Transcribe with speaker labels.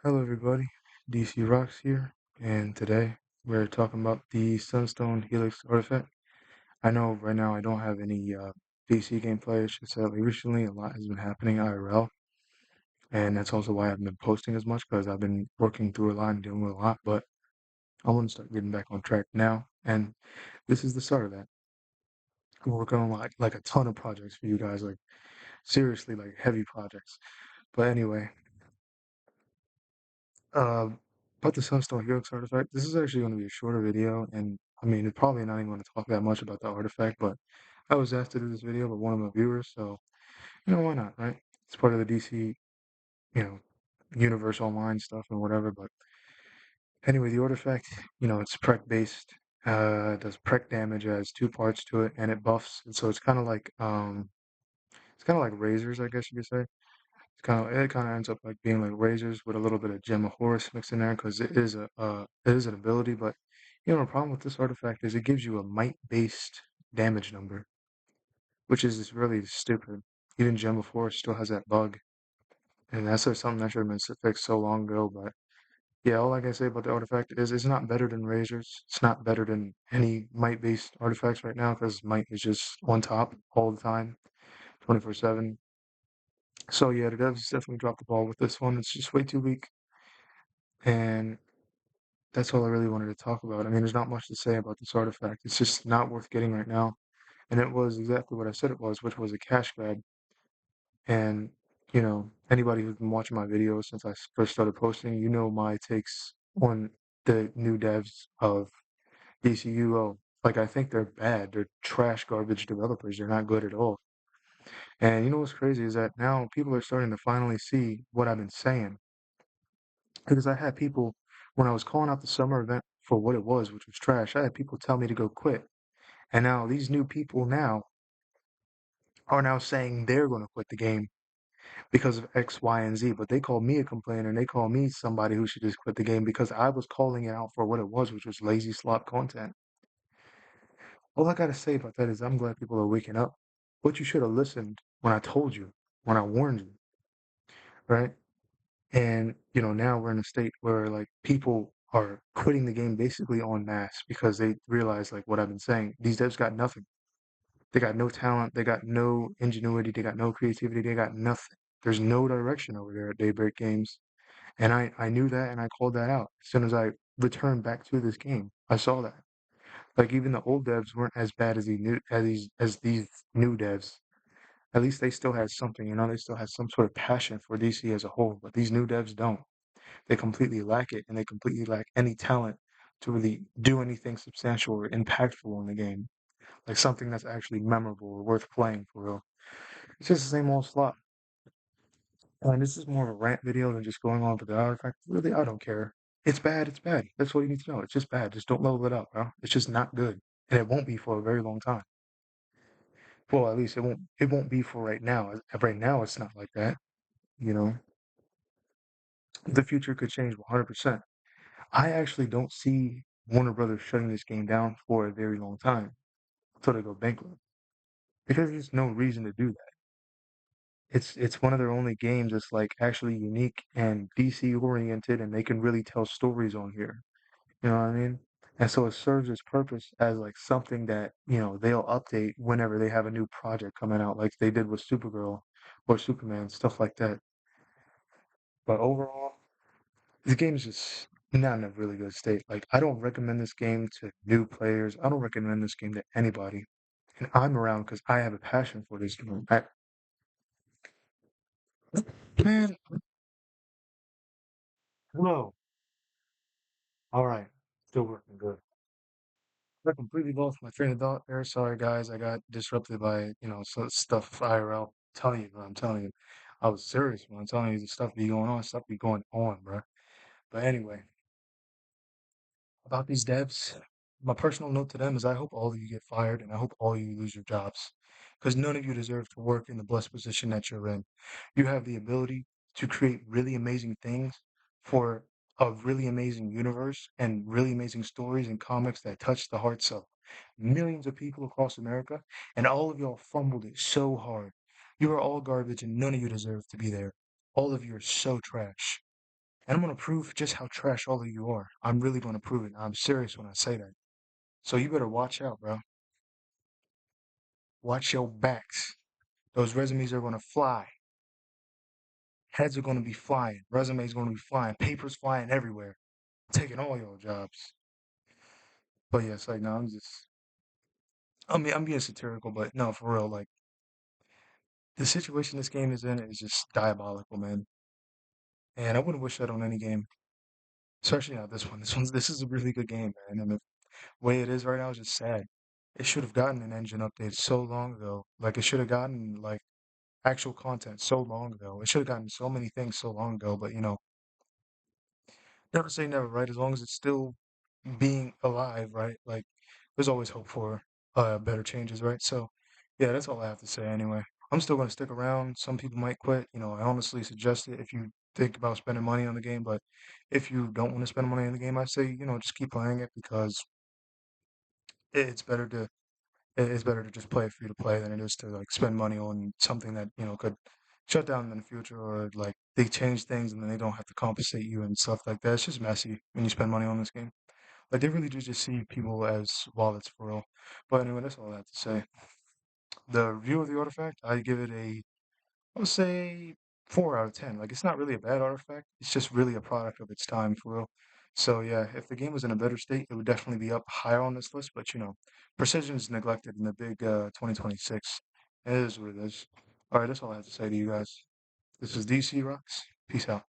Speaker 1: Hello, everybody. DC Rocks here, and today we're talking about the Sunstone Helix artifact. I know right now I don't have any DC gameplay. It's just that recently a lot has been happening IRL, and that's also why I haven't been posting as much because I've been working through a lot and dealing with a lot. But I want to start getting back on track now, and this is the start of that. I'm working on like a ton of projects for you guys, like seriously, like heavy projects. But anyway, Uh, about the Sunstone Helix artifact, this is actually going to be a shorter video, and I mean, it's probably not even going to talk that much about the artifact, but I was asked to do this video by one of my viewers, so, why not, right? It's part of the DC, you know, universe online stuff and whatever, but anyway, the artifact, it's prec based, does prec damage, it has two parts to it, and it buffs, and so it's kind of like razors, I guess you could say. It kind of ends up like being like razors with a little bit of gem of Horus mixed in there because it is an ability. But the problem with this artifact is it gives you a might based damage number, which is just really stupid. Even gem of Horus still has that bug, and that's just something that should have been fixed so long ago. But yeah, all I can say about the artifact is it's not better than razors. It's not better than any might based artifacts right now because might is just on top all the time, 24/7. So yeah, the devs definitely dropped the ball with this one. It's just way too weak. And that's all I really wanted to talk about. I mean, there's not much to say about this artifact. It's just not worth getting right now. And it was exactly what I said it was, which was a cash grab. And, anybody who's been watching my videos since I first started posting, my takes on the new devs of DCUO. Like, I think they're bad. They're trash garbage developers. They're not good at all. And you know what's crazy is that now people are starting to finally see what I've been saying. Because I had people, when I was calling out the summer event for what it was, which was trash, I had people tell me to go quit. And now these new people now are now saying they're going to quit the game because of X, Y, and Z. But they call me a complainer and they call me somebody who should just quit the game because I was calling it out for what it was, which was lazy slop content. All I got to say about that is I'm glad people are waking up. But you should have listened when I told you, when I warned you, right? And, now we're in a state where like people are quitting the game basically en masse because they realize like what I've been saying. These devs got nothing. They got no talent, they got no ingenuity, they got no creativity, they got nothing. There's no direction over there at Daybreak Games. And I knew that and I called that out. As soon as I returned back to this game, I saw that. Like even the old devs weren't as bad as these new devs. At least they still had something, they still had some sort of passion for DC as a whole, but these new devs don't. They completely lack it, and they completely lack any talent to really do anything substantial or impactful in the game, like something that's actually memorable or worth playing for real. It's just the same old slot. And this is more of a rant video than just going on for the artifact. Really, I don't care. It's bad. It's bad. That's all you need to know. It's just bad. Just don't level it up, bro. It's just not good, and it won't be for a very long time. Well, at least it won't. It won't be for right now. Right now, it's not like that. You know, the future could change 100%. I actually don't see Warner Brothers shutting this game down for a very long time until they go bankrupt. Because there's no reason to do that. It's one of their only games that's like actually unique and DC oriented and they can really tell stories on here. You know what I mean? And so it serves its purpose as like something that, they'll update whenever they have a new project coming out, like they did with Supergirl or Superman, stuff like that. But overall, this game is just not in a really good state. Like, I don't recommend this game to new players. I don't recommend this game to anybody. And I'm around because I have a passion for this game. Man, hello. All right. Still working good. I completely lost my train of thought there. Sorry, guys. I got disrupted by, stuff IRL. Telling you, bro. I'm telling you. I was serious when I'm telling you the stuff be going on. Stuff be going on, bro. But anyway, about these devs, my personal note to them is I hope all of you get fired and I hope all of you lose your jobs. Because none of you deserve to work in the blessed position that you're in. You have the ability to create really amazing things for a really amazing universe and really amazing stories and comics that touch the hearts of millions of people across America. And all of y'all fumbled it so hard. You are all garbage and none of you deserve to be there. All of you are so trash. And I'm gonna prove just how trash all of you are. I'm really gonna prove it. I'm serious when I say that. So you better watch out, bro. Watch your backs. Those resumes are gonna fly. Heads are gonna be flying. Resumes gonna be flying. Papers flying everywhere. Taking all your jobs. But yeah, it's like no, I mean I'm being satirical, but no, for real, like the situation this game is in is just diabolical, man. And I wouldn't wish that on any game. Especially not this one. This is a really good game, man. And the way it is right now is just sad. It should have gotten an engine update so long ago. Like it should have gotten like actual content so long ago. It should have gotten so many things so long ago, but never say never, right? As long as it's still being alive, right? Like there's always hope for better changes, right? So yeah, that's all I have to say anyway. I'm still gonna stick around. Some people might quit. I honestly suggest it if you think about spending money on the game, but if you don't want to spend money on the game, I say, just keep playing it because it's better to it's better to just play it free to play than it is to like spend money on something that could shut down in the future, or like they change things and then they don't have to compensate you and stuff like that. It's just messy when you spend money on this game. Like they really do just see people as wallets for real. But anyway, that's all I have to say. The review of the artifact, I give it I would say 4 out of 10. Like it's not really a bad artifact. It's just really a product of its time for real. So yeah, if the game was in a better state, it would definitely be up higher on this list. But precision is neglected in the big 2026. It is what it is. All right, that's all I have to say to you guys. This is DC Rocks. Peace out.